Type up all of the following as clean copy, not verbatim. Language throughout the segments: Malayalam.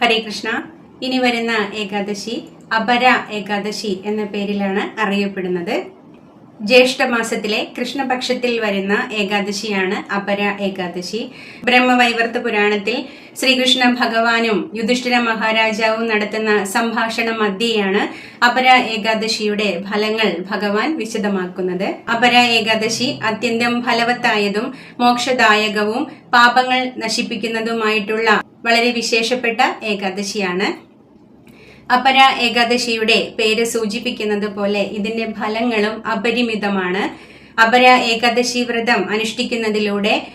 ഹരേ കൃഷ്ണ. ഇനി വരുന്ന ഏകാദശി അപര ഏകാദശി എന്ന പേരിലാണ് അറിയപ്പെടുന്നത്. ജ്യേഷ്ഠമാസത്തിലെ കൃഷ്ണപക്ഷത്തിൽ വരുന്ന ഏകാദശിയാണ് അപര ഏകാദശി. ബ്രഹ്മവൈവർത്ത പുരാണത്തിൽ ശ്രീകൃഷ്ണ ഭഗവാനും യുധിഷ്ഠിര മഹാരാജാവും നടത്തുന്ന സംഭാഷണ മധ്യേയാണ് അപര ഏകാദശിയുടെ ഫലങ്ങൾ ഭഗവാൻ വിശദമാക്കുന്നത്. അപര ഏകാദശി അത്യന്തം ഫലവത്തായതും മോക്ഷദായകവും പാപങ്ങൾ നശിപ്പിക്കുന്നതുമായിട്ടുള്ള വളരെ വിശേഷപ്പെട്ട ഏകാദശിയാണ്. അപര ഏകാദശിയുടെ പേര് സൂചിപ്പിക്കുന്നത് പോലെ ഇതിന്റെ ഫലങ്ങളും അപരിമിതമാണ്. അപര ഏകാദശി വ്രതം അനുഷ്ഠിക്കുന്നതിലൂടെ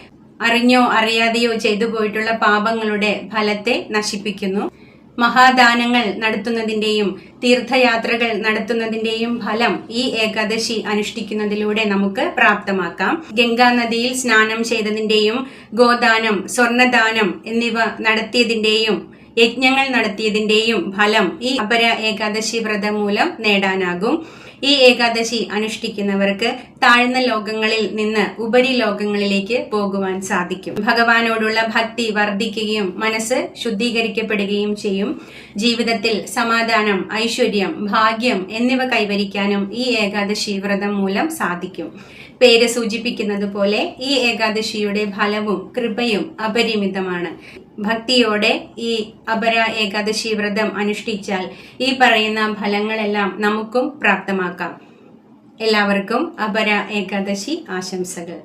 അറിഞ്ഞോ അറിയാതെയോ ചെയ്തു പോയിട്ടുള്ള പാപങ്ങളുടെ ഫലത്തെ നശിപ്പിക്കുന്നു. മഹാദാനങ്ങൾ നടത്തുന്നതിന്റെയും തീർത്ഥയാത്രകൾ നടത്തുന്നതിന്റെയും ഫലം ഈ ഏകാദശി അനുഷ്ഠിക്കുന്നതിലൂടെ നമുക്ക് പ്രാപ്തമാക്കാം. ഗംഗാ നദിയിൽ സ്നാനം ചെയ്തതിന്റെയും ഗോദാനം, സ്വർണദാനം എന്നിവ നടത്തിയതിന്റെയും യജ്ഞങ്ങൾ നടത്തിയതിന്റെയും ഫലം ഈ അപര ഏകാദശി വ്രതം മൂലം നേടാനാകും. ഈ ഏകാദശി അനുഷ്ഠിക്കുന്നവർക്ക് താഴ്ന്ന ലോകങ്ങളിൽ നിന്ന് ഉപരി ലോകങ്ങളിലേക്ക് പോകുവാൻ സാധിക്കും. ഭഗവാനോടുള്ള ഭക്തി വർദ്ധിക്കുകയും മനസ്സ് ശുദ്ധീകരിക്കപ്പെടുകയും ചെയ്യും. ജീവിതത്തിൽ സമാധാനം, ഐശ്വര്യം, ഭാഗ്യം എന്നിവ കൈവരിക്കാനും ഈ ഏകാദശി വ്രതം മൂലം സാധിക്കും. പേര് സൂചിപ്പിക്കുന്നത് പോലെ ഈ ഏകാദശിയുടെ ഫലവും കൃപയും അപരിമിതമാണ്. ഭക്തിയോടെ ഈ അപര ഏകാദശി വ്രതം അനുഷ്ഠിച്ചാൽ ഈ പറയുന്ന ഫലങ്ങളെല്ലാം നമുക്കും പ്രാപ്തമാക്കാം. എല്ലാവർക്കും അപര ഏകാദശി ആശംസകൾ.